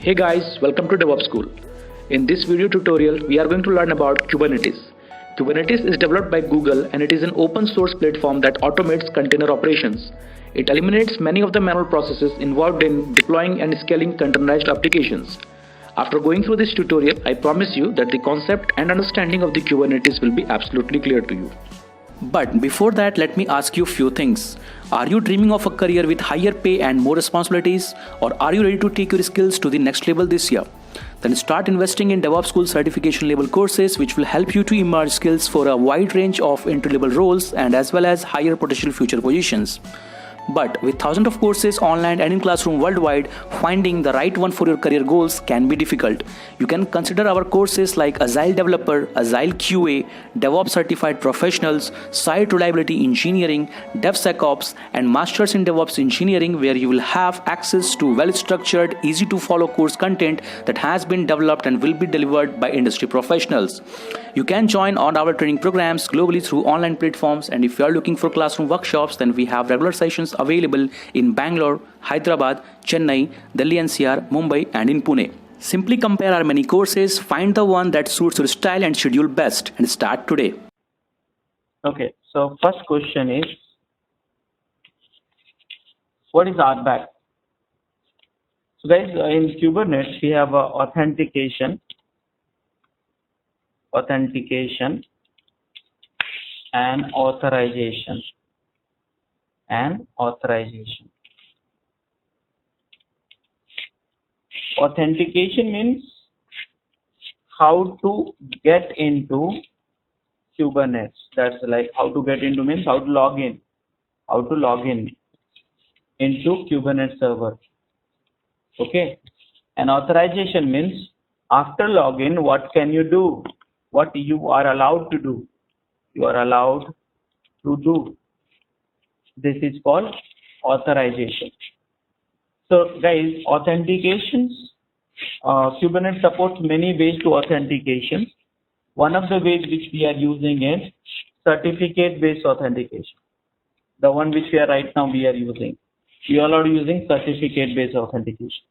Hey guys, welcome to DevOps School. In this video tutorial, we are going to learn about Kubernetes. Kubernetes is developed by Google and it is an open source platform that automates container operations. It eliminates many of the manual processes involved in deploying and scaling containerized applications. After going through this tutorial, I promise you that the concept and understanding of the Kubernetes will be absolutely clear to you. But before that, let me ask you a few things. Are you dreaming of a career with higher pay and more responsibilities? Or are you ready to take your skills to the next level this year? Then start investing in DevOps School certification level courses which will help you to emerge skills for a wide range of entry-level roles and as well as higher potential future positions. But with thousands of courses online and in classroom worldwide, finding the right one for your career goals can be difficult. You can consider our courses like Agile Developer, Agile QA, DevOps Certified Professionals, Site Reliability Engineering, DevSecOps, and Masters in DevOps Engineering, where you will have access to well-structured, easy-to-follow course content that has been developed and will be delivered by industry professionals. You can join on our training programs globally through online platforms, and if you are looking for classroom workshops, then we have regular sessions available in Bangalore, Hyderabad, Chennai, Delhi NCR, Mumbai, and in Pune. Simply compare our many courses, find the one that suits your style and schedule best, and start today. Okay, so first question is, what is RBAC? So guys, in Kubernetes we have authentication, and authorization. Authentication means how to get into Kubernetes. That's like how to get into means how to log in into Kubernetes server. Okay, and authorization means after login, what can you do? What you are allowed to do? You are allowed to do. This is called authorization. So guys, authentications, Kubernetes supports many ways to authentication. One of the ways which we are using is certificate-based authentication. The one which we are right now we are using. We are already using certificate-based authentication.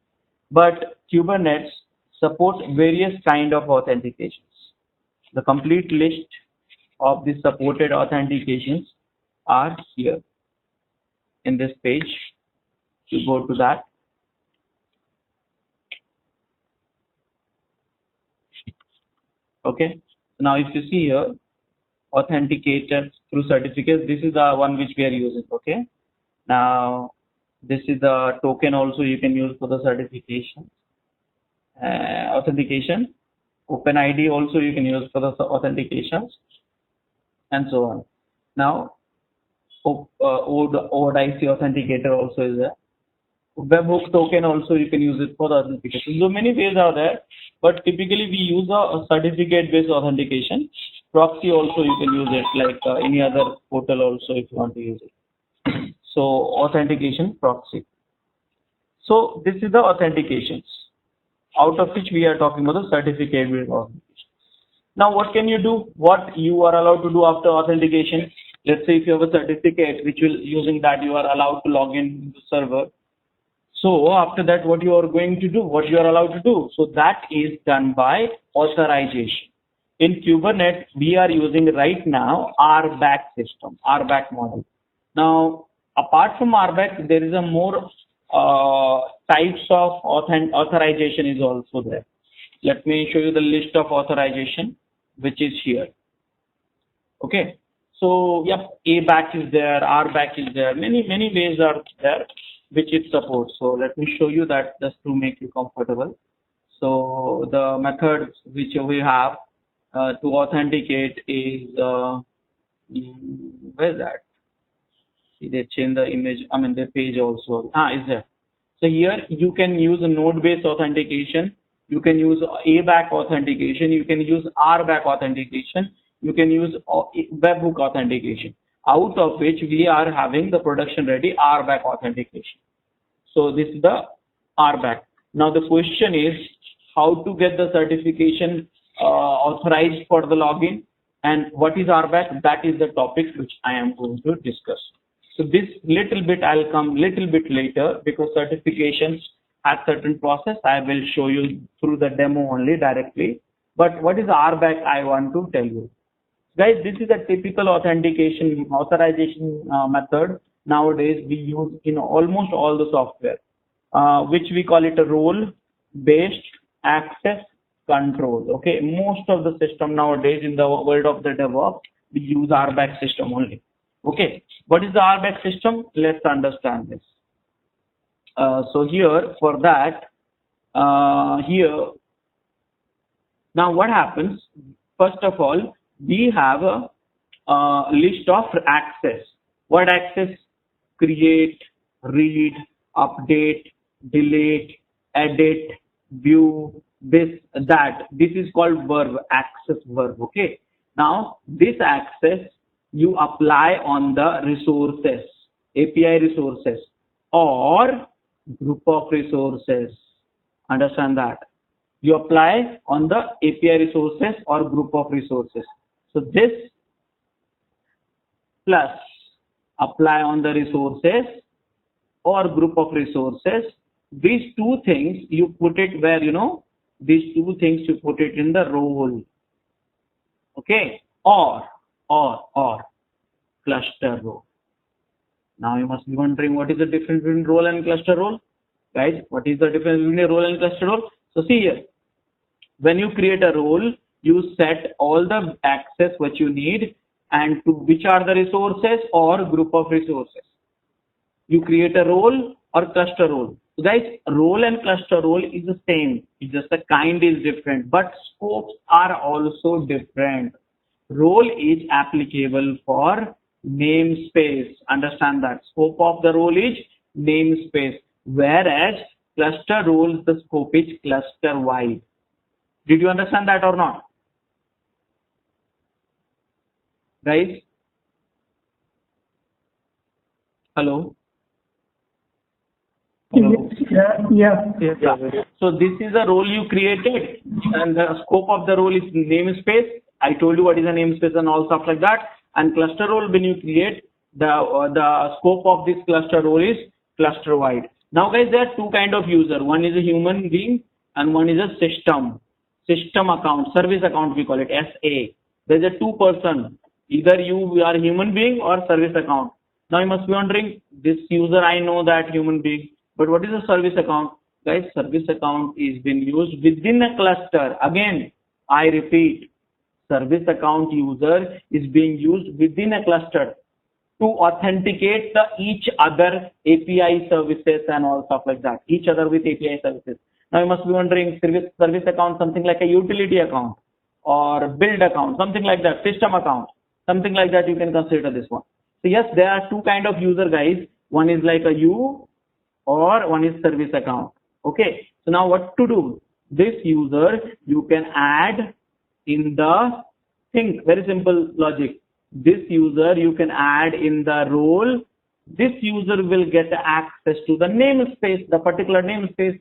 But Kubernetes supports various kind of authentications. The complete list of the supported authentications are here in this page. You go to that. Okay. Now if you see here, authenticator through certificates, this is the one which we are using. Okay. Now this is the token also you can use for the certification. Authentication. OpenID also you can use for the authentications and so on. Now OIDC authenticator also is there. Webhook token also you can use it for the authentication. So many ways are there, but typically we use a certificate based authentication. Proxy also you can use it like any other portal also if you want to use it. So authentication proxy. So this is the authentications, out of which we are talking about the certificate based authentication. Now what can you do? What you are allowed to do after authentication? Let's say if you have a certificate which will using that you are allowed to log in the server. So after that, what you are going to do, what you are allowed to do? So that is done by authorization. In Kubernetes, we are using right now RBAC system, RBAC model. Now, apart from RBAC, there is a more types of authorization is also there. Let me show you the list of authorization, which is here. Okay. So, yep, ABAC is there, RBAC is there, many ways are there which it supports. So let me show you that just to make you comfortable. So the methods which we have to authenticate is, where is that? See, they change the image, the page also. Is there. So here you can use a node-based authentication, you can use ABAC authentication, you can use RBAC authentication, you can use webhook authentication, out of which we are having the production ready RBAC authentication. So this is the RBAC. Now the question is how to get the certification authorized for the login, and what is RBAC? That is the topic which I am going to discuss. So this little bit I'll come little bit later, because certifications has certain process. I will show you through the demo only directly. But what is RBAC? I want to tell you. Guys, this is a typical authentication authorization method nowadays we use in almost all the software, which we call it a role-based access control. Okay, most of the system nowadays in the world of the DevOps, we use RBAC system only. Okay, what is the RBAC system? Let's understand this. So here for that, here now what happens? First of all, we have a list of access. What access? Create, read, update, delete, edit, view, this, that. This is called verb, access verb. Okay. Now this access you apply on the resources, API resources or group of resources. Understand that? You apply on the API resources or group of resources. So this plus apply on the resources or group of resources. These two things you put it where, you know, these two things you put it in the role. Okay, or cluster role. Now you must be wondering what is the difference between role and cluster role. Guys, what is the difference between a role and cluster role? So see here, when you create a role, you set all the access what you need and to which are the resources or group of resources. You create a role or cluster role. So guys, role and cluster role is the same. It's just the kind is different, but scopes are also different. Role is applicable for namespace. Understand that. Scope of the role is namespace, whereas cluster roles, the scope is cluster wide. Did you understand that or not? Guys? Hello? Hello? Yeah. Yeah. So this is a role you created and the scope of the role is namespace. I told you what is a namespace and all stuff like that. And cluster role, when you create, the scope of this cluster role is cluster wide. Now guys, there are two kind of user. One is a human being and one is a system account, service account we call it, SA. There's a two person. Either you are a human being or service account. Now you must be wondering, this user, I know that human being, but what is a service account? Guys, service account is being used within a cluster. Again, I repeat, service account user is being used within a cluster to authenticate the each other API services and all stuff like that. Each other with API services. Now you must be wondering, service account, something like a utility account or build account, something like that, system account, something like that. You can consider this one. So yes, there are two kind of user, guys. One is like a U or one is service account. Okay. So now what to do? This user you can add in the think, very simple logic. This user you can add in the role. This user will get access to the namespace, the particular namespace.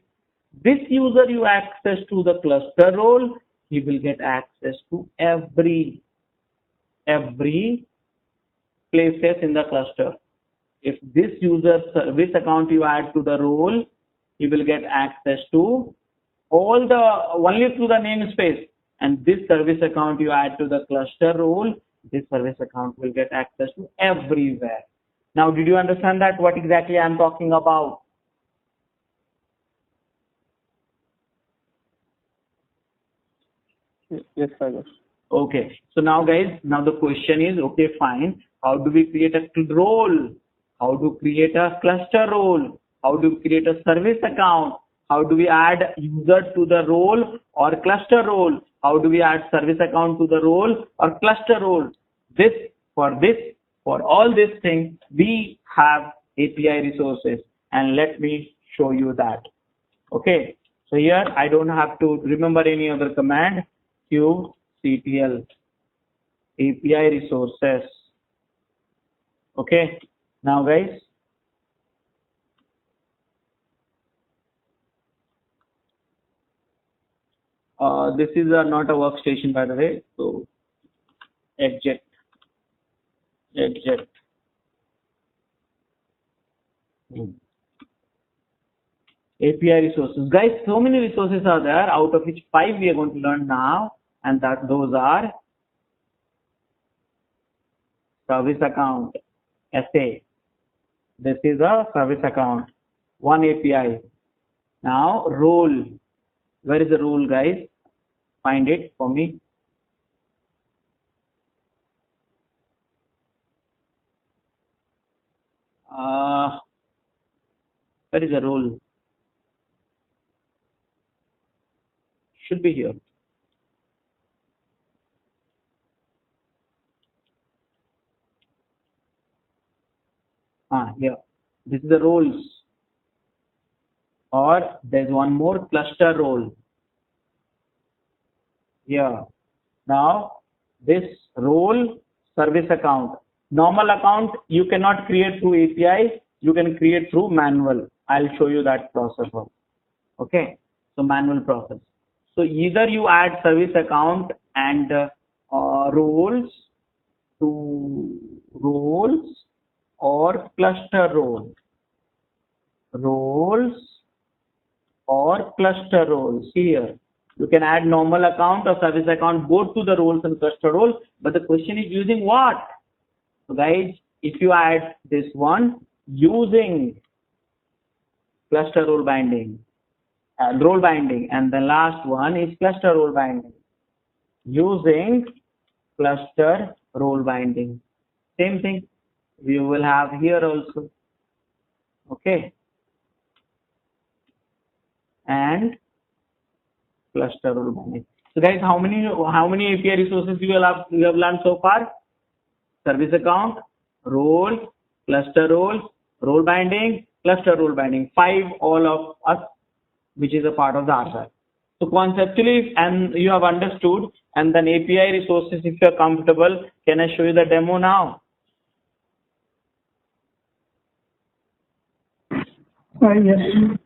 This user you access to the cluster role. He will get access to every places in the cluster. If this user service account you add to the role, he will get access to all the only through the namespace. And this service account you add to the cluster role, this service account will get access to everywhere. Now, did you understand that what exactly I am talking about? Yes, I guess. Okay. So now guys, now the question is, okay, fine. How do we create a role? How to create a cluster role? How to create a service account? How do we add user to the role or cluster role? How do we add service account to the role or cluster role? For all these things, we have API resources, and let me show you that. Okay. So here I don't have to remember any other command. kubectl API resources. Okay. Now guys, this is not a workstation, by the way. So exit. API resources. Guys, so many resources are there, out of which 5 we are going to learn now, and those are service account, SA. This is a service account, one API. Now role. Where is the role, guys? Find it for me. Where is the role? Should be here. Here. This is the roles. Or there's one more, cluster role. Here. Now this role, service account. Normal account you cannot create through API, you can create through manual. I'll show you that process also. Okay, so manual process. So either you add service account and roles to roles or cluster role. Roles or cluster roles. Here you can add normal account or service account both to the roles and cluster role, but the question is using what? So guys, if you add this one using cluster role binding, role binding, and the last one is cluster role binding, using cluster role binding, same thing we will have here also. Okay, and cluster role binding. So guys, how many API resources you have learned so far? Service account, role, cluster roles, role binding, cluster role binding. 5 all of us, which is a part of the RSAT. So conceptually, and you have understood, and then API resources, if you are comfortable, can I show you the demo now? Yes.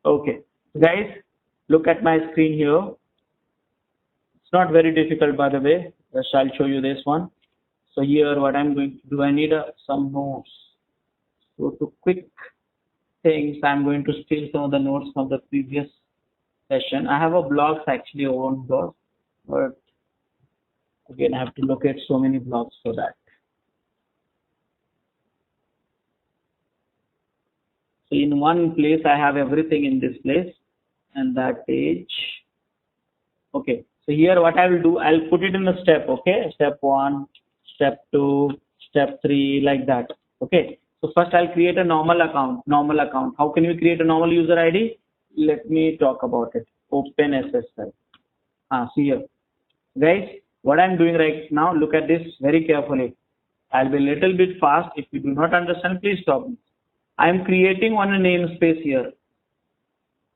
Okay, guys, look at my screen here. It's not very difficult, by the way. Just I'll show you this one. So here, what I'm going to do, I need some notes. So to quick things, I'm going to steal some of the notes from the previous session. I have a blogs actually on blog, but again, I have to locate so many blogs for that. So in one place, I have everything in this place, and that page. Okay, so here what I will do, I'll put it in a step. Okay, step 1, step 2, step 3, like that. Okay, so first I'll create a normal account. How can you create a normal user ID? Let me talk about it. OpenSSL. See here, guys, what I'm doing right now, look at this very carefully. I'll be a little bit fast. If you do not understand, please stop me. I'm creating one namespace here,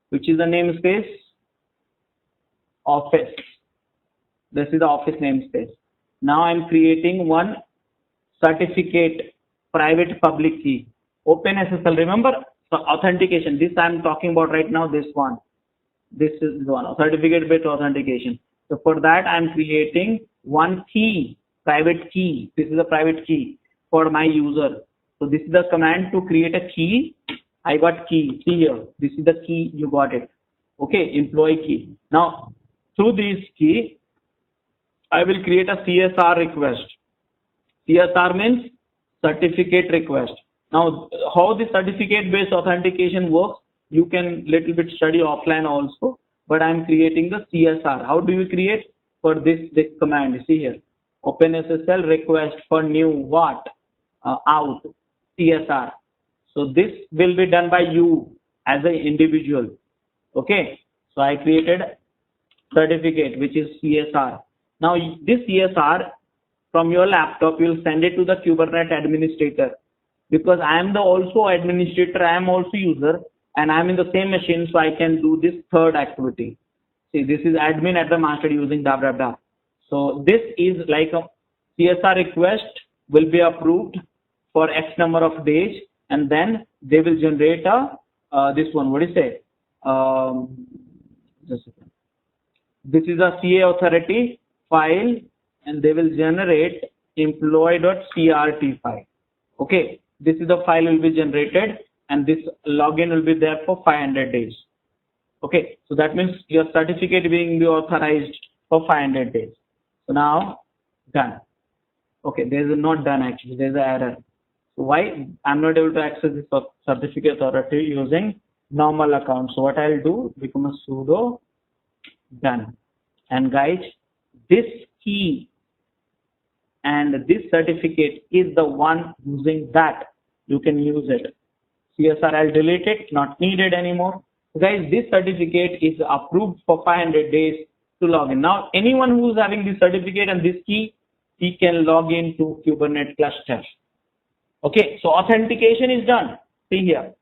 which is the namespace office. This is the office namespace. Now I'm creating one certificate, private public key, OpenSSL. Remember, so authentication. This I'm talking about right now. This one. This is the one, certificate-based authentication. So for that, I'm creating one key, private key. This is a private key for my user. So this is the command to create a key. I got key. See here. This is the key. You got it. Okay, employee key. Now through this key, I will create a CSR request. CSR means certificate request. Now, how the certificate-based authentication works, you can little bit study offline also. But I'm creating the CSR. How do you create? For this command, see here, OpenSSL request for new what? Out CSR. So this will be done by you as an individual. Okay. So I created certificate, which is CSR. Now this CSR from your laptop, you'll send it to the Kubernetes administrator, because I am the also administrator, I am also user, and I'm in the same machine, so I can do this third activity. See, this is admin at the master using da. So this is like a CSR request will be approved for X number of days, and then they will generate a this one. What is it? Just a second. This is a CA authority file, and they will generate employee.crt file. Okay, this is the file will be generated, and this login will be there for 500 days. Okay, so that means your certificate being be authorized for 500 days. So now done. Okay, there is a not done actually, there is an error. So why I'm not able to access this certificate authority using normal account. So what I'll do, become a sudo done. And guys, this key and this certificate is the one using that. You can use it. CSR, I'll delete it, not needed anymore. So guys, this certificate is approved for 500 days to log in. Now, anyone who's having this certificate and this key, he can log into Kubernetes cluster. Okay, so authentication is done. See here,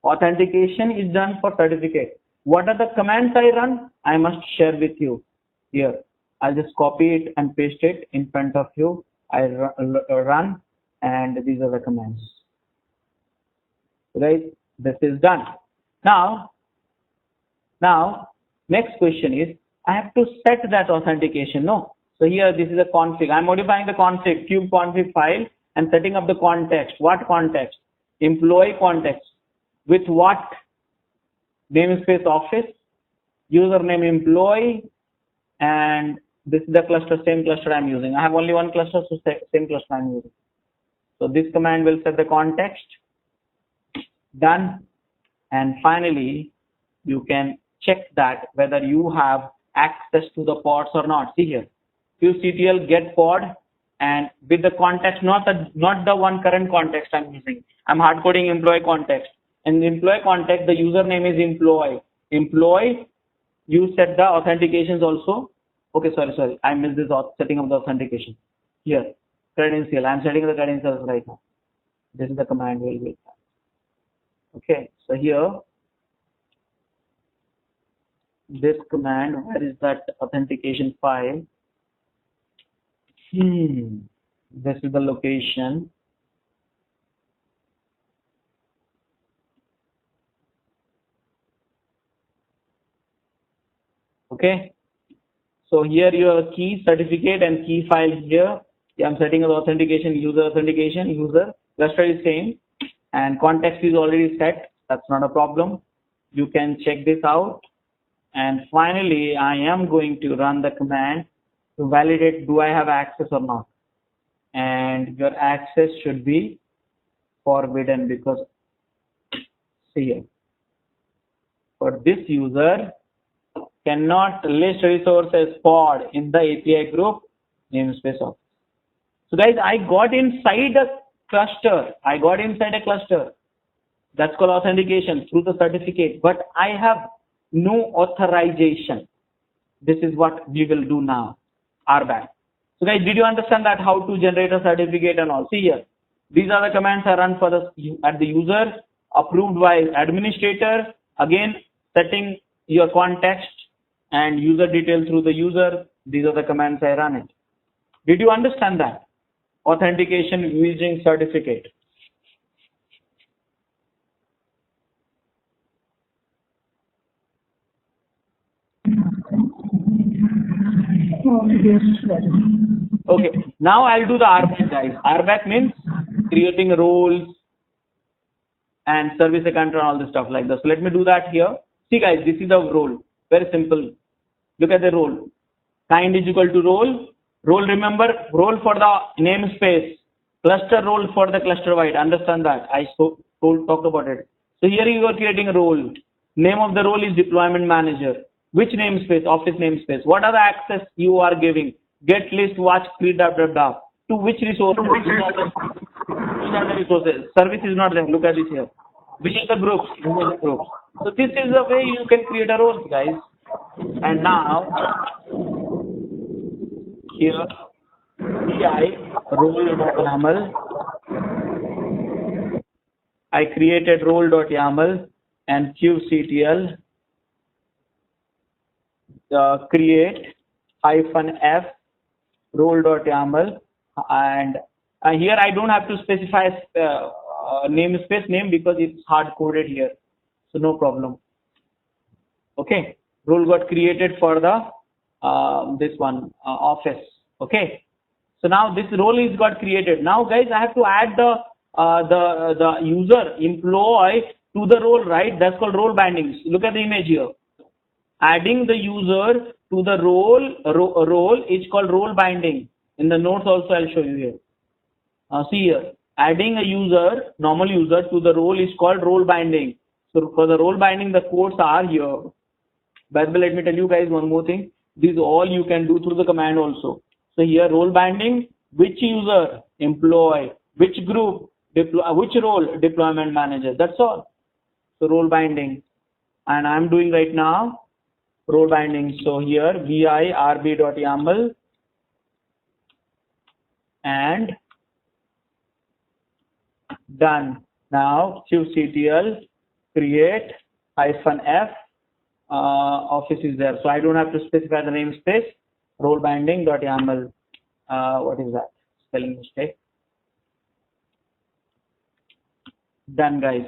authentication is done for certificate. What are the commands I run? I must share with you here. I'll just copy it and paste it in front of you. I run, and these are the commands. Right, this is done. Now, next question is, I have to set that authentication. No, so here this is a config. I'm modifying the config, kubeconfig file, and setting up the context. What context? Employee context. With what? Namespace office, username employee, and this is the cluster, same cluster I'm using. I have only one cluster, so same cluster I'm using. So this command will set the context. Done. And finally, you can check that whether you have access to the pods or not. See here, kubectl get pod, and with the context, not the one current context I'm using. I'm hard coding employee context. And in employee context, the username is employee. Employee, you set the authentications also. Okay, sorry, I missed this setting of the authentication. Here, credential. I'm setting the credentials right now. This is the command we'll wait. Okay, so here, this command, where is that authentication file? This is the location. Okay, so here you have a key certificate and key file here. I'm setting up authentication, user, cluster is same, and context is already set. That's not a problem. You can check this out. And finally, I am going to run the command to validate, do I have access or not? And your access should be forbidden, because see here, for this user cannot list resources pod in the API group namespace office. So guys, I got inside a cluster. That's called authentication through the certificate, but I have no authorization. This is what we will do now, RBAC. So guys, did you understand that how to generate a certificate and all? See here, these are the commands I run for at the user, approved by administrator. Again, setting your context and user detail through the user. These are the commands I run it. Did you understand that? Authentication using certificate. Okay, now I'll do the RBAC, guys. RBAC means creating roles and service account and all this stuff like that. So let me do that here. See guys, this is the role. Very simple. Look at the role. Kind is equal to role. Role, remember, role for the namespace. Cluster role for the cluster wide. Understand that. I talked about it. So here you are creating a role. Name of the role is deployment manager. Which namespace? Office namespace. What are the access you are giving? Get list, watch, create, to which resource? Which are the resources? Service is not there. Look at this here. Which is the groups? So this is the way you can create a role, guys. And now here pi role.yaml. I created role.yaml and kubectl create -f role.yaml, and here I don't have to specify namespace name because it's hard coded here, so no problem. Okay, role got created for the this one office. Okay, so now this role is got created. Now guys, I have to add the user employee to the role, right? That's called role bindings. Look at the image here. adding the user to the role is called role binding. In the notes also I'll show you here. See here, adding a user, normal user, to the role is called role binding. So for the role binding, the codes are here. But let me tell you guys one more thing. This all you can do through the command also. So here role binding, which user, employee, which group, deploy, which role, deployment manager. That's all. So role binding, and I'm doing right now role binding. So here vi rb.yaml and done. Now kubectl create -f office is there, so I don't have to specify the namespace. Role binding.yaml. What is that? Spelling mistake. Done, guys.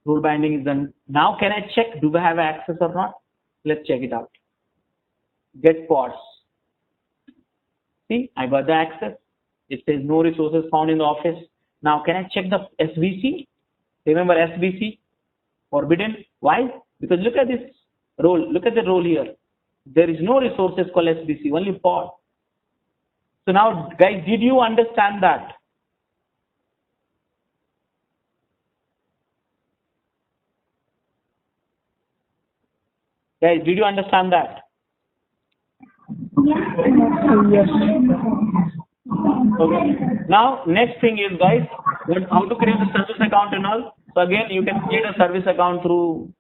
Rule binding is done. Now can I check, do I have access or not? Let's check it out. Get pods. See, I got the access. It says no resources found in the office. Now can I check the SVC? Remember SVC? Forbidden. Why? Because look at this role. Look at the role here. There is no resources called SVC, only pod. So now, guys, did you understand that? Guys, did you understand that? Yes. Okay. Now, next thing is, guys, how to create a service account and all. So again, you can create a service account through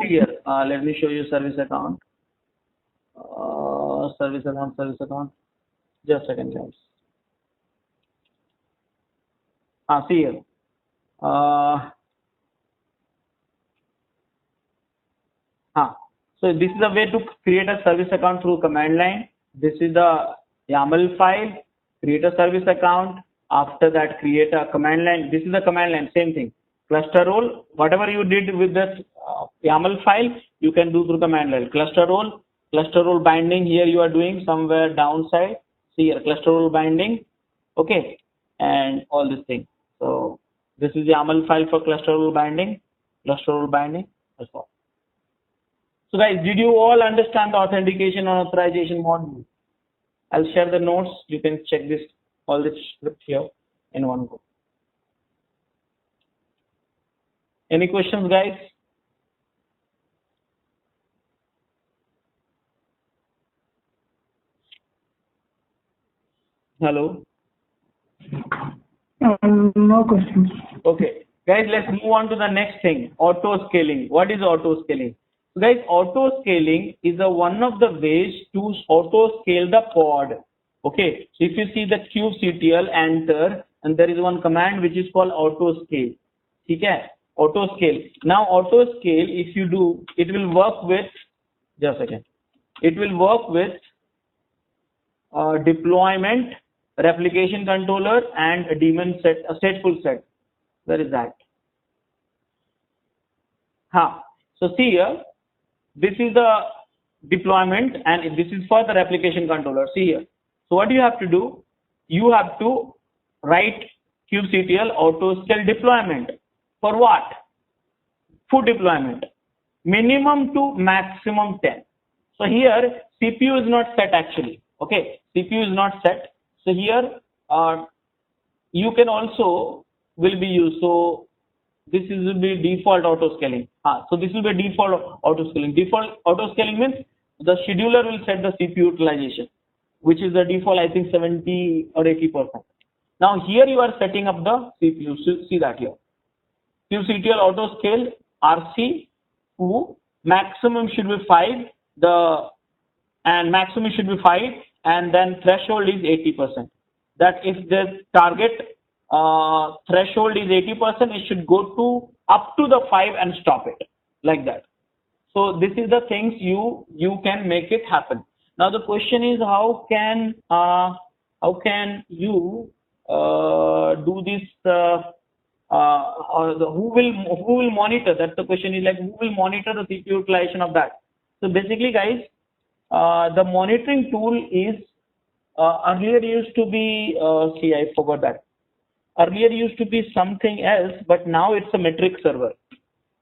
here. Let me show you service account. Service account. Just a second, guys. See here. So this is a way to create a service account through command line. This is the YAML file. Create a service account. After that, create a command line. This is the command line. Same thing. Cluster role. Whatever you did with that YAML file, you can do through command line. Cluster role binding. Here you are doing somewhere downside. See here, cluster role binding. Okay, and all this thing. So this is the YAML file for cluster role binding. That's all. So guys, did you all understand the authentication and authorization module? I'll share the notes. You can check this, all this script here in one go. Any questions, guys? Hello? No questions. Okay. Guys, let's move on to the next thing, auto scaling. What is auto scaling? So guys, auto scaling is one of the ways to auto scale the pod. Okay, so if you see the kubectl, enter, and there is one command which is called auto scale. Okay, auto scale. Now auto scale, if you do, it will work with, just a second, it will work with deployment, replication controller, and a daemon set, a stateful set. Where is that? So see here, this is the deployment and this is for the replication controller. See here. So what do you have to do? You have to write kubectl auto scale deployment. For what? For deployment. Minimum to maximum 10. So here CPU is not set actually. Okay, CPU is not set. So here you can also will be used. So this will be default auto scaling. So this will be default auto scaling. Default auto scaling means the scheduler will set the CPU utilization, which is the default, I think 70 or 80%. Now here you are setting up the CPU. See that here. kubectl auto scale RC to maximum should be 5. Maximum should be 5, and then threshold is 80%. That if the target threshold is 80%, it should go to up to the 5 and stop it like that. So this is the things you can make it happen. Now the question is how can you do this? Who will monitor? That's the question. Is like who will monitor the CPU utilization of that? So basically, guys, the monitoring tool is earlier used to be. See, I forgot that. Earlier used to be something else, but now it's a metric server.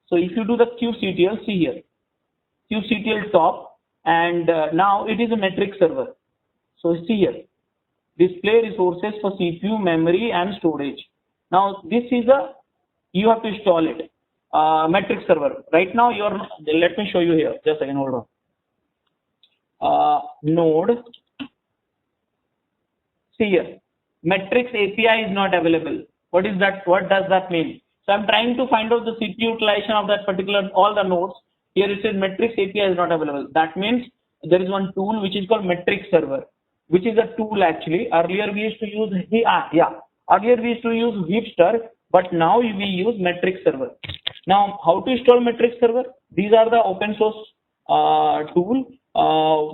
So if you do the kubectl, see here. QCTL top, and now it is a metric server. So see here, display resources for CPU, memory, and storage. Now this is you have to install it. Metric server. Right now let me show you here. Just a second, hold on. Node. See here, Metrics API is not available. What is that? What does that mean? So I'm trying to find out the CPU utilization of that particular, all the nodes. Here it says Metrics API is not available. That means there is one tool which is called Metric Server, which is a tool actually. Earlier we used to use, earlier we used to use Heapster, but now we use Metric Server. Now, how to install Metric Server? These are the open source tool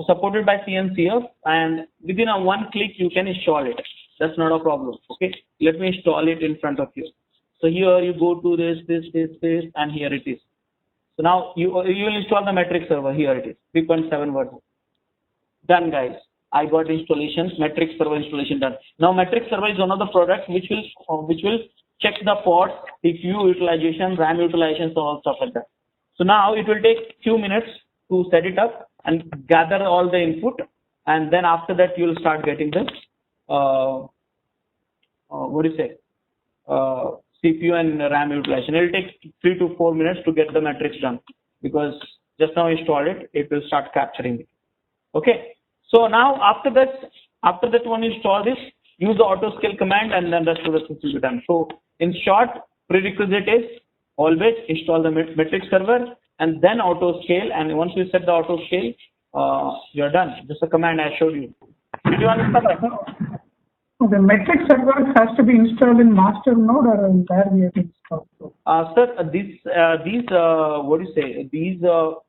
supported by CNCF, and within a one click you can install it. That's not a problem. Okay, let me install it in front of you. So here you go to this, and here it is. So now you will install the Metric Server. Here it is, 3.7 version. Done, guys. I got installations, Metric Server installation done. Now Metric Server is one of the products which will check the ports, CPU utilization, RAM utilization, so all stuff like that. So now it will take few minutes to set it up and gather all the input, and then after that you will start getting the CPU and RAM utilization. It will take 3 to 4 minutes to get the metrics done, because just now installed it will start capturing it. Okay. So now after that one install this, use the auto scale command, and then rest of the things will be done. So in short, prerequisite is always install the metric server and then auto scale, and once you set the auto scale, you're done. Just a command I showed you. Did you understand that? The metric server has to be installed in master node, or where we have to install? Sir, these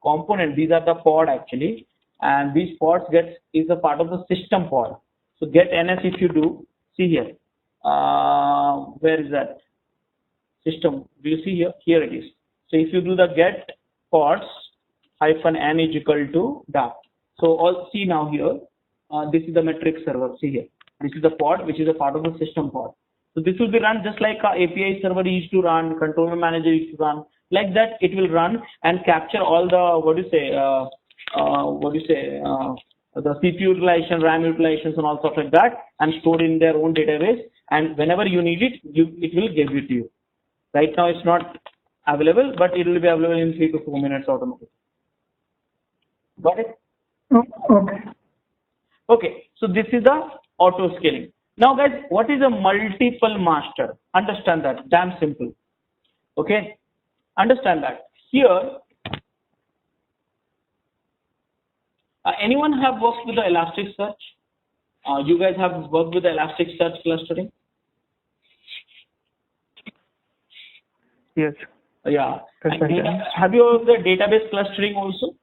components, these are the pod actually, and these pods is a part of the system pod. So get ns if you do, see here, where is that system? Do you see here? Here it is. So if you do the get pods -n is equal to da. So all see now here, this is the metric server. See here, this is the pod which is a part of the system pod. So this will be run just like a API server used to run, controller manager used to run. Like that, it will run and capture all the the CPU utilization, RAM utilizations, and all stuff like that, and store in their own database. And whenever you need it, it will give it to you. Right now, it's not available, but it will be available in 3 to 4 minutes automatically. Got it? Okay. Okay. So this is the auto scaling. Now, guys, what is a multiple master? Understand that. Damn simple. Okay. Understand that. Here. Anyone have worked with the Elasticsearch? You guys have worked with the Elasticsearch clustering? Yes. Yeah. Have you worked with the database clustering also?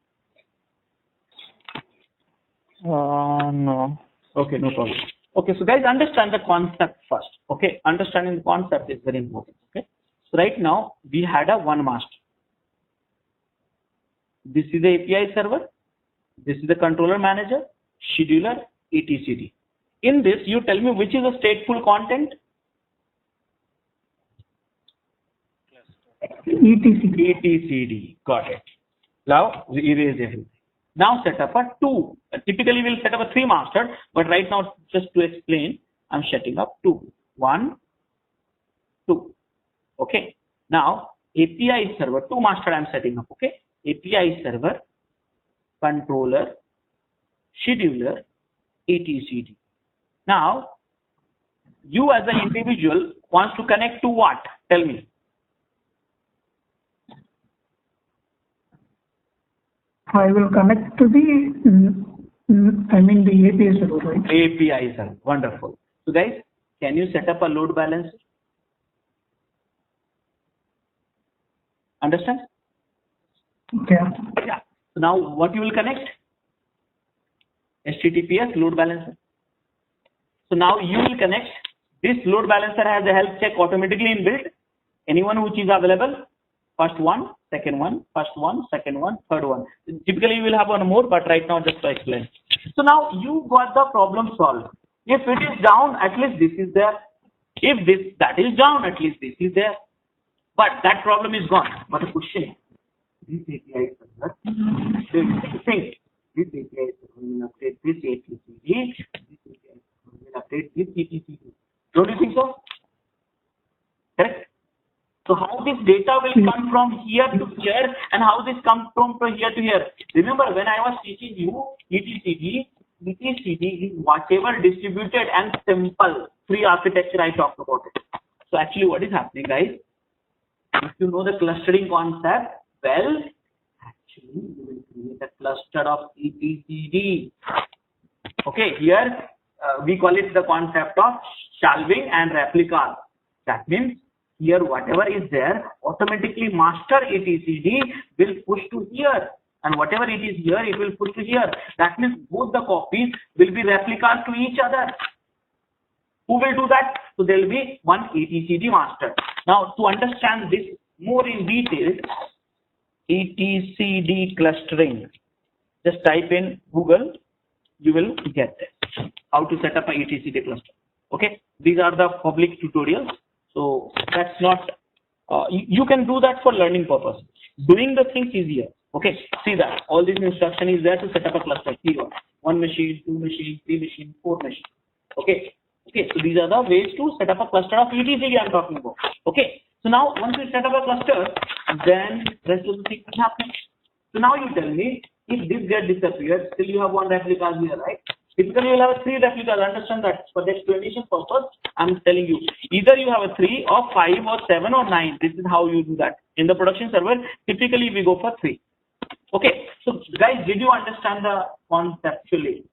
No. Okay, no problem. Okay, so guys, understand the concept first. Okay, understanding the concept is very important. Okay, so right now we had a one master. This is the API server. This is the controller manager, scheduler, etcd. In this, you tell me which is the stateful content? etcd. Got it. Now we erase everything. Now set up a 2. Typically we'll set up a 3 master, but right now just to explain, I'm setting up 2. 1, 2. Okay. Now API server, 2 master I'm setting up. Okay. API server, controller, scheduler, etcd. Now, you as an individual wants to connect to what? Tell me. I will connect to the API server, right? API server. Wonderful. So guys, can you set up a load balancer? Understand? Okay. Yeah. So now what you will connect? HTTPS load balancer. So now you will connect. This load balancer has a health check automatically inbuilt. Anyone which is available, first one, second one, first one, second one, third one. Typically you will have one more, but right now just to explain. So now you got the problem solved. If it is down, at least this is there. If that is down, at least this is there. But that problem is gone. But a question. this API server. Think this API server will update this ATCD. This API server will update this ETCD. Don't you think so? Correct. So how this data will come from here to here, and how this comes from here to here? Remember, when I was teaching you ETCD is whatever distributed and simple free architecture I talked about it. So actually, what is happening, guys? If you know the clustering concept, well, actually you will create a cluster of ETCD. Okay, here we call it the concept of shelving and replicas. That means here whatever is there, automatically master ETCD will push to here, and whatever it is here, it will push to here. That means both the copies will be replicas to each other. Who will do that? So there will be one ETCD master. Now to understand this more in detail, ETCD clustering, just type in Google, you will get this, how to set up a ETCD cluster. Okay, these are the public tutorials. So that's not, you can do that for learning purpose. Doing the things easier. Okay, see that all this instruction is there to set up a cluster. See one machine, 2 machines, 3 machines, 4 machines. Okay, so these are the ways to set up a cluster of ETCD I'm talking about. Okay, so now once you set up a cluster, then rest of the things will happen. So now you tell me, if this gets disappeared, still you have one replica here, right? Typically, you will have 3 replicas. Understand that. For the explanation purpose, I'm telling you. Either you have a 3 or 5 or 7 or 9. This is how you do that. In the production server, typically we go for 3. Okay. So, guys, did you understand the conceptually?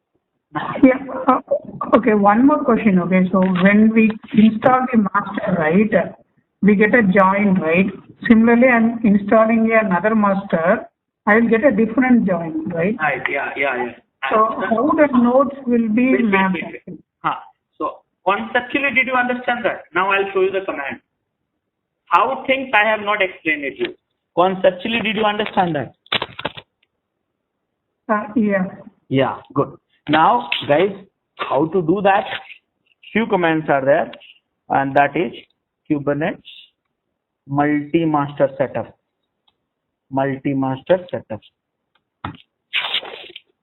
Yeah. Okay. One more question. Okay. So when we install the master, right, we get a join, right? Similarly, I'm installing another master. I will get a different join, right? Right. Yeah. So how the nodes will be mapped? So conceptually, did you understand that? Now I'll show you the command. How things I have not explained it to you. Conceptually, did you understand that? Yeah. Yeah, good. Now, guys, how to do that? Few commands are there, and that is Kubernetes multi-master setup. Multi-master setup.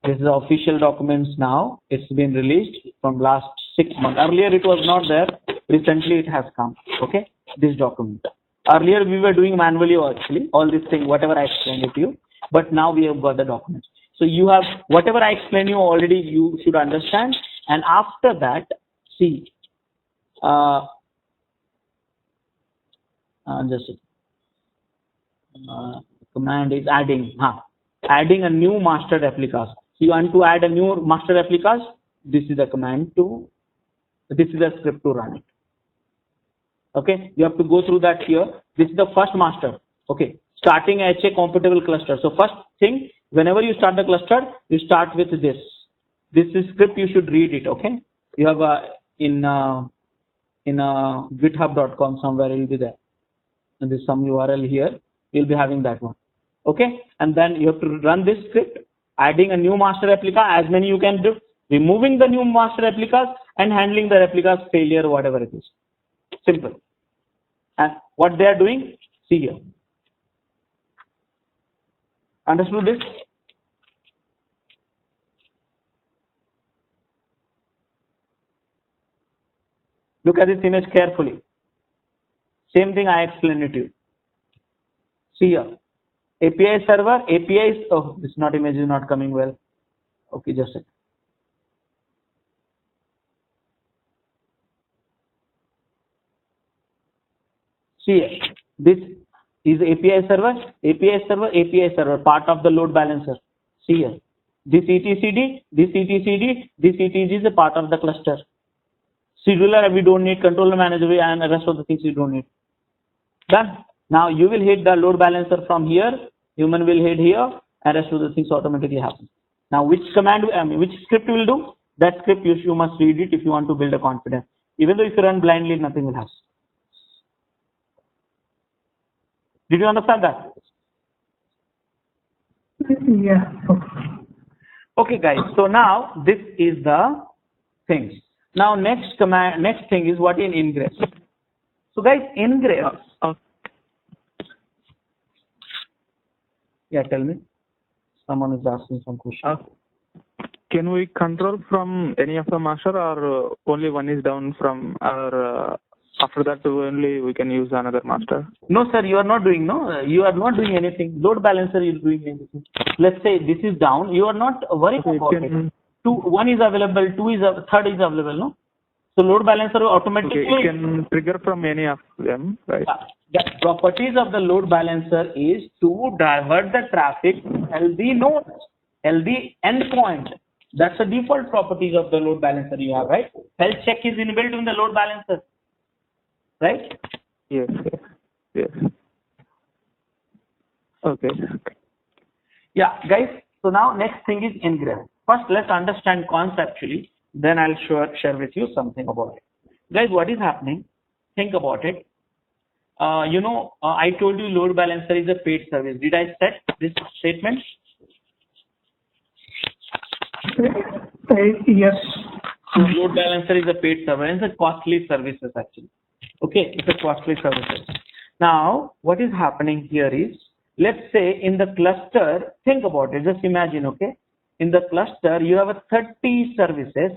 This is the official documents now. It's been released from last 6 months. Earlier it was not there. Recently it has come. Okay, this document. Earlier we were doing manually actually all this thing, whatever I explained it to you. But now we have got the documents. So you have whatever I explained you already. You should understand. And after that, see, command is adding. Adding a new master replicas. You want to add a new master replicas, this is the command to, this is the script to run it. Okay, you have to go through that here. This is the first master. Okay, starting HA compatible cluster. So first thing, whenever you start the cluster, you start with this. This is script, you should read it. Okay, you have in github.com somewhere, it will be there. And there's some URL here, you'll be having that one. Okay, and then you have to run this script, adding a new master replica, as many you can do, removing the new master replicas and handling the replicas failure, whatever it is. Simple. And what they are doing, see here. Understood this? Look at this image carefully. Same thing I explained it to you. See here. API server, API is, oh, this not image is not coming well. Okay, just a second. See, this is API server, part of the load balancer. See here. This etcd is a part of the cluster. Scheduler we don't need, controller manager and the rest of the things you don't need. Done. Now you will hit the load balancer from here, human will hit here, and rest of the things automatically happen. Now which command, which script will do? That script you must read it if you want to build a confidence. Even though if you run blindly, nothing will happen. Did you understand that? Yeah. Okay, guys. So now this is the things. Now next thing is what in ingress. So guys, ingress. Yeah, tell me. Someone is asking some question. Can we control from any of the master, or only one is down from our? After that, only we can use another master. No, sir, you are not doing. No, you are not doing anything. Load balancer is doing anything. Let's say this is down. You are not worried about it. One is available. Third is available. No. So load balancer will automatically. Okay, it can trigger from any of them, right? The properties of the load balancer is to divert the traffic to healthy nodes, healthy endpoint. That's the default properties of the load balancer you have, right? Health check is inbuilt in the load balancer, right? Yes. Yes. Okay. Yeah, guys. So now next thing is ingress. First, let's understand conceptually. Then I'll share with you something about it. Guys, what is happening? Think about it. I told you load balancer is a paid service. Did I set this statement? Yes. Load balancer is a paid service. It's a costly services actually. Okay, it's a costly services. Now, what is happening here is, let's say in the cluster, think about it. Just imagine, okay? In the cluster, you have 30 services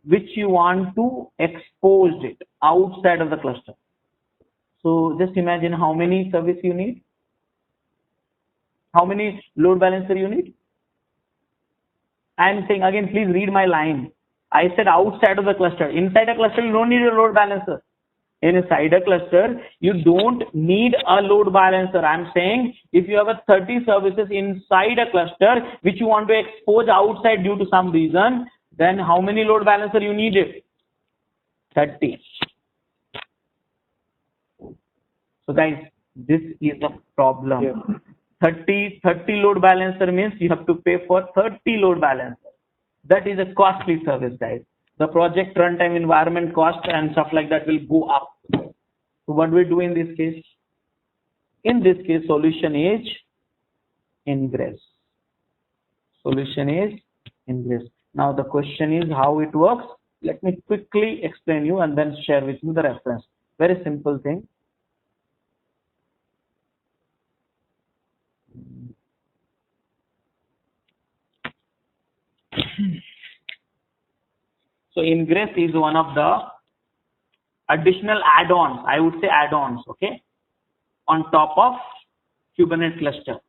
which you want to expose it outside of the cluster. So just imagine how many service you need. How many load balancer you need? I am saying again, please read my line. I said outside of the cluster. Inside a cluster, you don't need a load balancer. Inside a cluster, you don't need a load balancer. I'm saying if you have 30 services inside a cluster which you want to expose outside due to some reason, then how many load balancer you need it? 30. So guys, this is the problem. Yeah. 30 load balancer means you have to pay for 30 load balancer. That is a costly service, guys. The project runtime environment cost and stuff like that will go up. So what do we do in this case? In this case, solution is ingress. Solution is ingress. Now the question is how it works. Let me quickly explain you and then share with you the reference. Very simple thing. So ingress is one of the additional add-ons, I would say add-ons, okay, on top of Kubernetes cluster.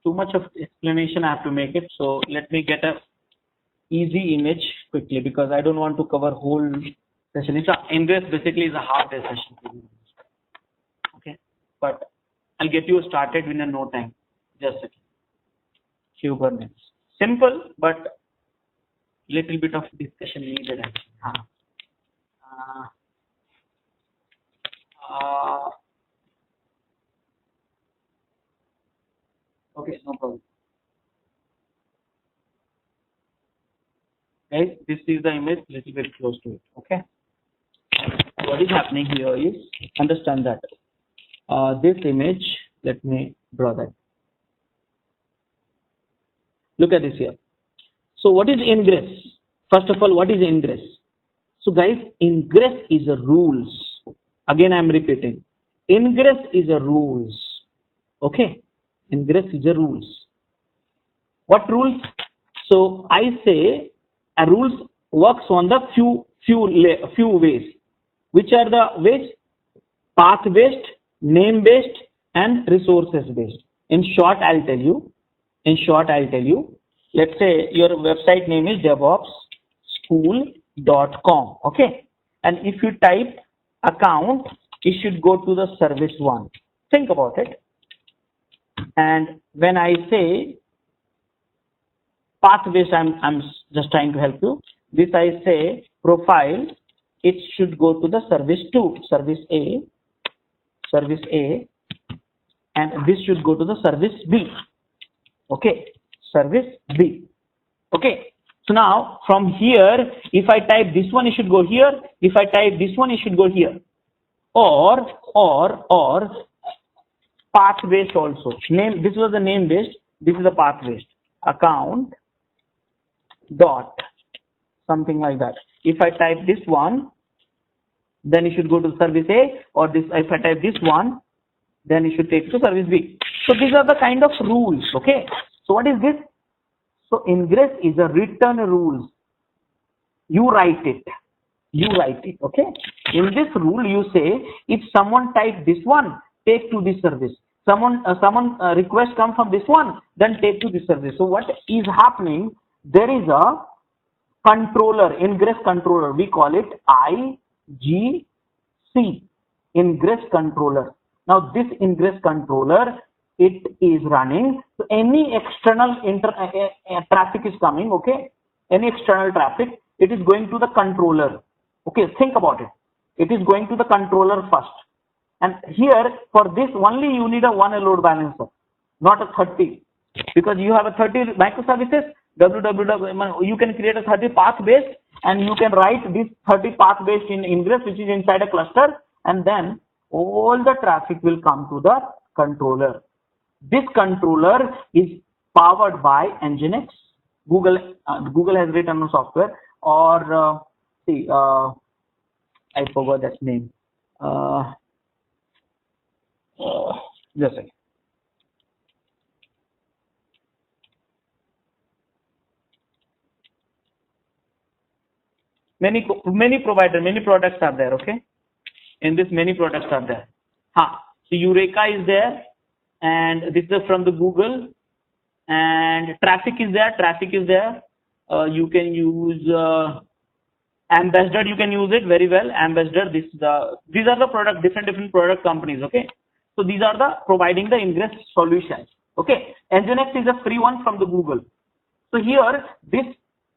Too much of explanation I have to make it, so let me get a easy image quickly because I don't want to cover whole session. Ingress basically is a half-day session, okay, but I'll get you started in no time. Just a second. Kubernetes. Simple, but little bit of discussion needed actually. Okay, no problem. Guys, this is the image, little bit close to it. Okay. What is happening here is, understand that. This image, let me draw that. Look at this here. So what is ingress? First of all, what is ingress? So guys, ingress is a rules. Again, I am repeating. Ingress is a rules. Okay. Ingress is a rules. What rules? So I say a rules works on the few ways. Which are the ways? Path based, name based, and resources based. In short, I'll tell you. Let's say your website name is devopsschool.com. Okay. And if you type account, it should go to the service one. Think about it. And when I say path based, I'm just trying to help you. This I say profile, it should go to the service 2, service A, and this should go to the service B. Okay, service B. Okay, so now from here, if I type this one, it should go here. If I type this one, it should go here. Or path based also. Name, this was the name based, this is the path based. Account dot something like that. If I type this one, then you should go to service A, or this, if I type this one, then you should take to service B. So these are the kind of rules, okay? So what is this? So ingress is a written rules. You write it. Okay? In this rule, you say, if someone type this one, take to this service. Someone request come from this one, then take to this service. So what is happening? There is a controller, ingress controller. We call it IGC, ingress controller. Now this ingress controller, it is running. So any external traffic is coming, okay? Any external traffic, it is going to the controller. Okay, think about it. It is going to the controller first. And here, for this only you need a one load balancer, not a 30. Because you have a 30 microservices, you can create a 30 path based, and you can write this 30 path based in ingress, which is inside a cluster, and then all the traffic will come to the controller. This controller is powered by Nginx. Google has written a software, or I forgot that name. Just a second. Many providers, many products are there, okay? In this, many products are there. So Eureka is there, and this is from the Google, and Traffic is there. You can use Ambassador, you can use it very well. Ambassador, these are the product, different product companies, okay? So these are the providing the ingress solutions, okay? Nginx is a free one from the Google. So here, this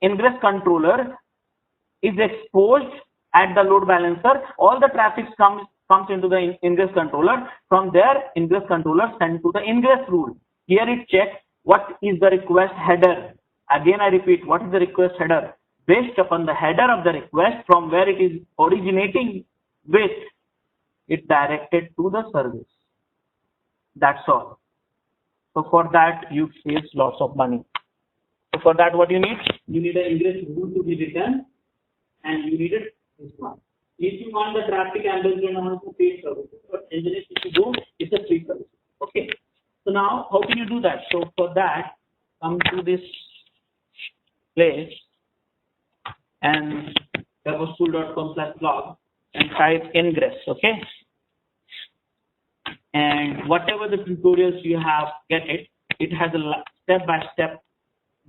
ingress controller is exposed at the load balancer. All the traffic comes into the ingress controller. From there, ingress controller sent to the ingress rule. Here it checks what is the request header. Again, I repeat, what is the request header? Based upon the header of the request, from where it is originating with, it directed to the service. That's all. So for that, you save lots of money. So for that, what you need? You need an ingress rule to be written, and you need this one. If you want the traffic ambassador and also paid services, but Nginx, if you do, it's a free service. Okay. So now, how can you do that? So for that, come to this place and devoschool.com/blog and type ingress, okay? And whatever the tutorials you have, get it. It has a step-by-step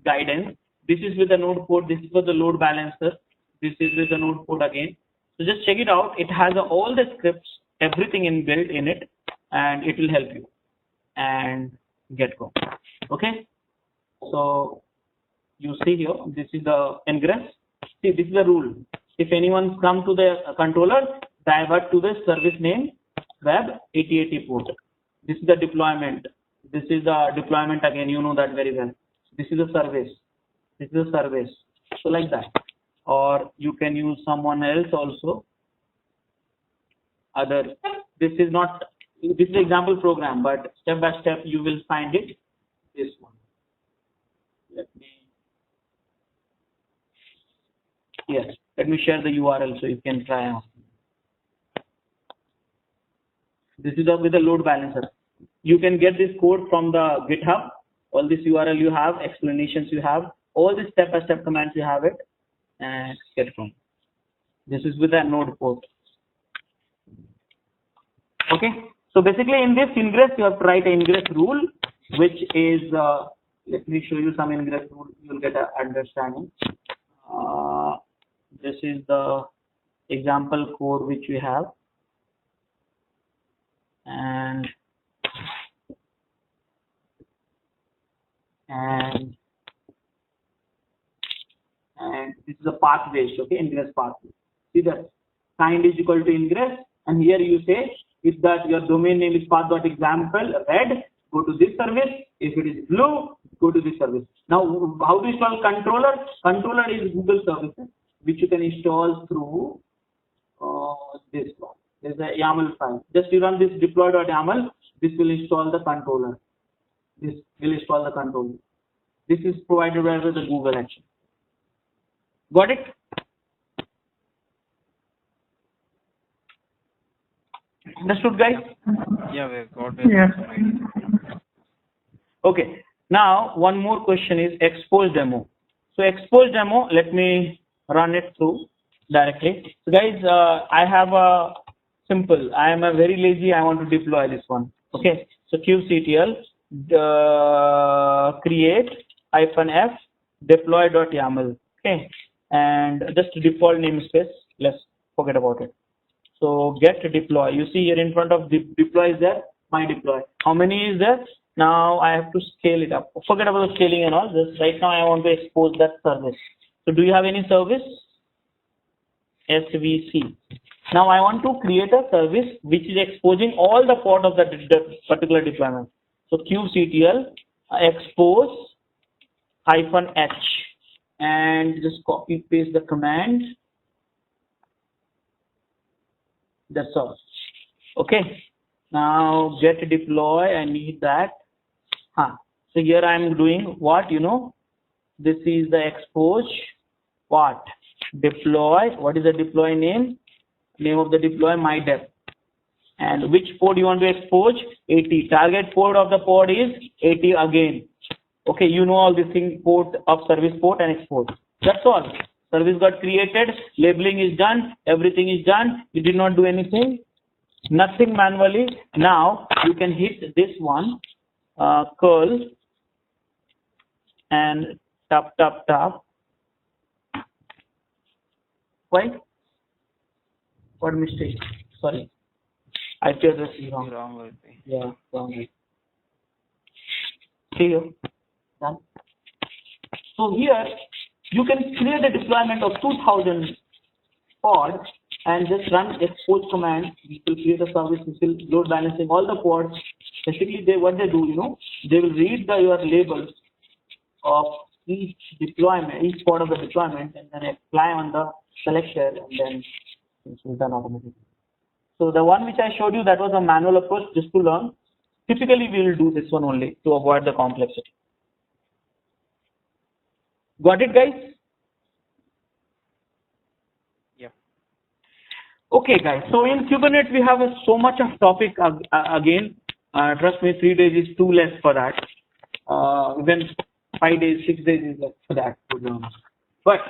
guidance. This is with the node code. This is for the load balancer. This is with the node code again. So just check it out. It has all the scripts, everything inbuilt in it, and it will help you. And get going. Okay. So you see here, this is the ingress. See, this is the rule. If anyone comes to the controller, divert to the service name web 8080 port. This is the deployment. This is the deployment again. You know that very well. This is the service. This is the service. So like that. Or you can use someone else also. Other. This is not. This is the example program, but step by step you will find it. This one. Let me share the URL so you can try out. This is with the load balancer. You can get this code from the GitHub. All this URL you have, explanations you have, all the step-by-step commands you have it, and get from. This is with the node port. Okay. So basically, in this ingress, you have to write an ingress rule, which is. Let me show you some ingress rule. You will get an understanding. This is the example code which we have, and this is a path based, okay, ingress path. See that kind is equal to ingress, and here you say if that your domain name is path.example red, go to this service. If it is blue, go to this service. Now, how to install controller? Controller is Google services, which you can install through this one. There's a YAML file. Just you run this deploy.yaml. This will install the controller. This will install the controller. This is provided by the Google action. Got it? Understood, guys? Yeah, we got it. Yes. Okay. Now, one more question is expose demo. So, expose demo, let me run it through directly. So, guys, I have a simple. I am a very lazy. I want to deploy this one. Okay. So, kubectl create -f deploy.yaml. Okay. And just default namespace. Let's forget about it. So, get deploy. You see here in front of deploy is there. My deploy. How many is there? Now I have to scale it up. Forget about the scaling and all. Just right now I want to expose that service. So do you have any service? SVC. Now I want to create a service which is exposing all the port of that particular deployment. So kubectl expose -h and just copy paste the command. That's all. Okay. Now get deploy. I need that. So here I am doing what, you know, this is the expose what deploy. What is the deploy name? Name of the deploy mydep. And which port you want to expose? 80. Target port of the port is 80 again. Okay, you know all these things, port of service port and export. That's all. Service got created, labeling is done, everything is done. You did not do anything, nothing manually. Now you can hit this one, curl and tap. Why? What mistake? Sorry, I feel this is wrong. Wrong with me. Yeah, wrong way. See here, done. So here you can create a deployment of 2000 pods and just run expose command. It will create a service which will load balancing all the pods. Basically, what they do, you know, they will read your labels of each deployment, each pod of the deployment, and then apply on the selector, and then it's done automatically. So the one which I showed you, that was a manual approach just to learn. Typically, we will do this one only to avoid the complexity. Got it, guys? Yeah. Okay, guys. So in Kubernetes, we have so much of topic again. Trust me, 3 days is too less for that. Even 5 days, 6 days is less for that. But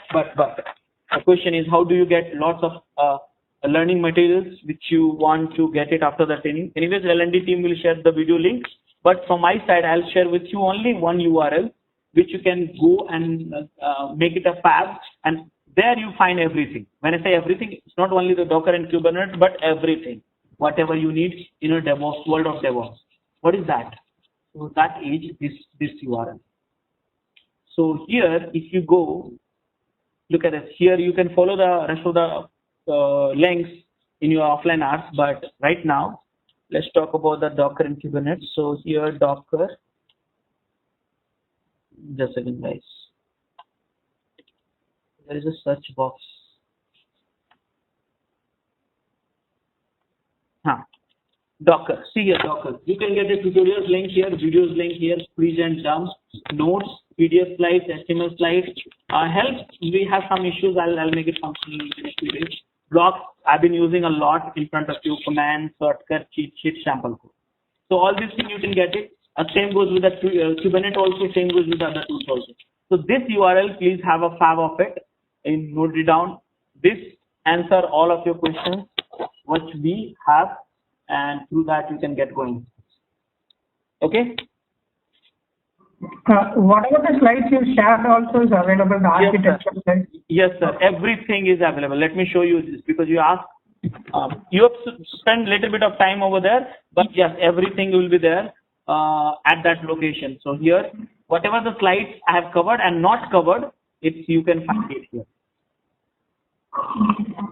the question is, how do you get lots of learning materials which you want to get it after the training? Anyways, L&D team will share the video link. But from my side, I'll share with you only one URL which you can go and make it a fab, and there you find everything. When I say everything, it's not only the Docker and Kubernetes, but everything, whatever you need in a DevOps, world of DevOps. What is that? So that is this URL. So here, if you go, look at this. Here you can follow the rest of the links in your offline hours, but right now, let's talk about the Docker and Kubernetes. So here, Docker. Just a second, guys. There is a search box. Docker. See here, Docker. You can get the tutorials link here, videos link here, quiz and dumps, notes, PDF slides, HTML slides. Help. We have some issues. I'll make it functional in the next few days. Blocks. I've been using a lot in front of you. Commands, shortcut, cheat sheet, sample code. So all these things you can get it. Same goes with the Kubernetes also, same goes with the other tools also. So this URL, please have a fab of it and note it down. This answer all of your questions which we have, and through that you can get going. Okay? Whatever the slides you shared also is available, the architecture slides. Yes, sir. Everything is available. Let me show you this because you asked. You have to spend a little bit of time over there, but yes, everything will be there. At that location. So here, whatever the slides I have covered and not covered, you can find it here.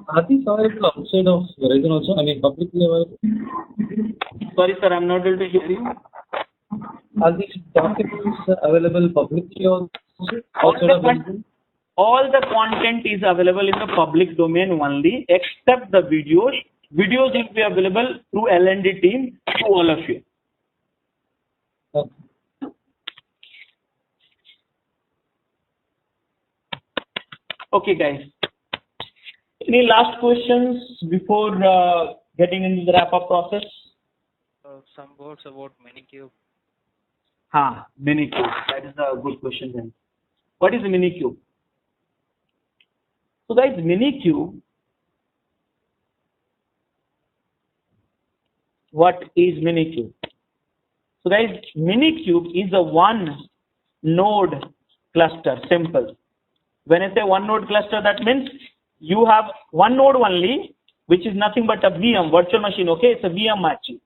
Are these available outside of Verizon also? I mean, publicly available? Sorry, sir, I'm not able to hear you. Are these documents available publicly also? Outside of Verizon? All the content is available in the public domain only, except the videos. Videos will be available through L&D team to all of you. Okay. Okay, guys. Any last questions before getting into the wrap-up process? Some words about Minikube. Minikube. That is a good question then. What is a Minikube? So guys, Minikube. What is Minikube? So guys, Minikube is a one node cluster. Simple. When I say one node cluster, that means you have one node only, which is nothing but a VM, virtual machine. Okay, it's a VM matching,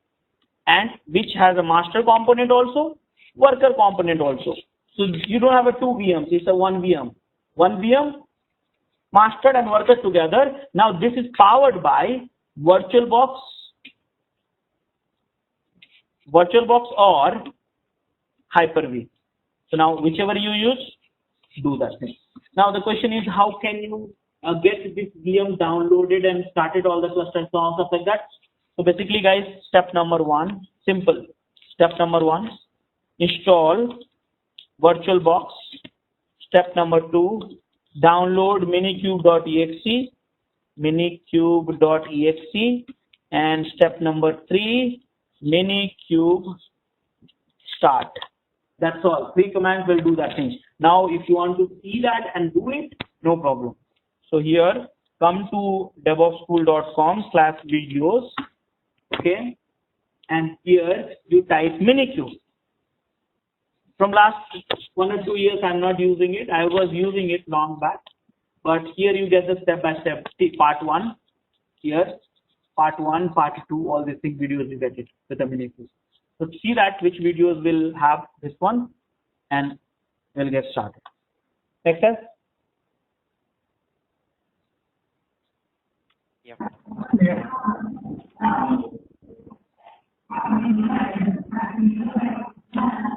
and which has a master component also, worker component also. So you don't have a two VMs, it's a one VM. One VM, master and worker together. Now this is powered by VirtualBox or Hyper-V. So now whichever you use, do that thing. Now the question is, how can you get this VM downloaded and started all the cluster and so on, stuff like that? So basically guys, step number one, simple. Step number one, install VirtualBox. Step number two, download minikube.exe, and step number three, Minikube start. That's all. 3 commands will do that thing. Now, if you want to see that and do it, no problem. So here, come to devopsschool.com/videos. Okay, and here you type Minikube. From last 1 or 2 years, I'm not using it. I was using it long back, but here you get the step-by-step. Part 1 here, part 1, part 2, all these things videos you get it with the Minikube. So see that which videos will have this one, and we'll get started. Make sense? Yeah. Yeah.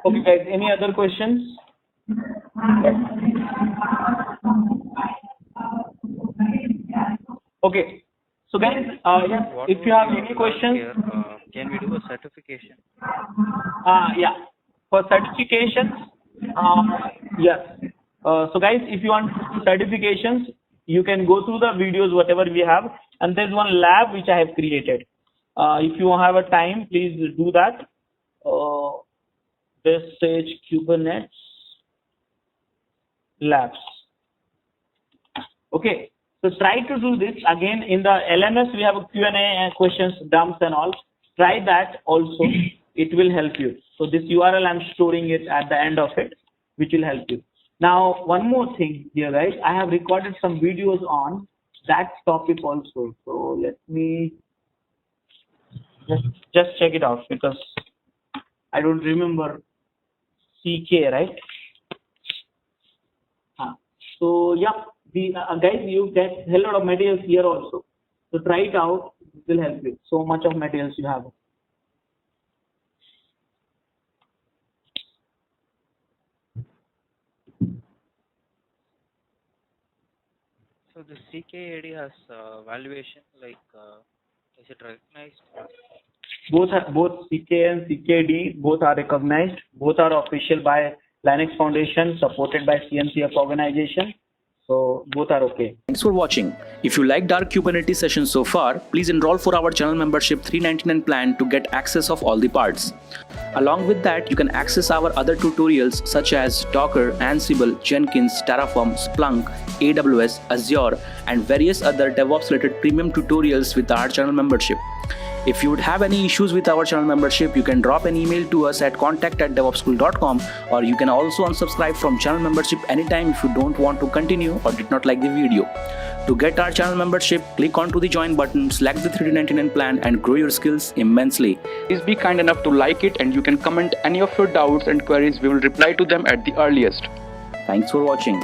Okay guys, any other questions? Okay, so guys, What if you would have be any your questions, here, can we do a certification? yeah, for certifications, yes. So guys, if you want certifications, you can go through the videos, whatever we have, and there's one lab which I have created. If you have a time, please do that. This stage Kubernetes labs. Okay, so try to do this again in the LMS. We have a Q&A and questions, dumps and all. Try that also. It will help you. So this URL I'm storing it at the end of it, which will help you. Now one more thing here, guys. I have recorded some videos on that topic also. So let me just check it out because I don't remember CK, right? So yeah, the guys, you get a lot of materials here also. So try it out. It will help you. So much of materials you have. So the CKAD has valuation, like is it recognized? Both CK and CKD both are recognized. Both are official by Linux Foundation, supported by CNCF organization. So both are okay. Thanks for watching. If you liked our Kubernetes session so far, please enroll for our channel membership $399 plan to get access of all the parts. Along with that, you can access our other tutorials such as Docker, Ansible, Jenkins, Terraform, Splunk, AWS, Azure, and various other DevOps related premium tutorials with our channel membership. If you would have any issues with our channel membership, you can drop an email to us at contact@devopsschool.com, or you can also unsubscribe from channel membership anytime if you don't want to continue or did not like the video. To get our channel membership, click onto the join button, select the $399 plan and grow your skills immensely. Please be kind enough to like it, and you can comment any of your doubts and queries. We will reply to them at the earliest. Thanks for watching.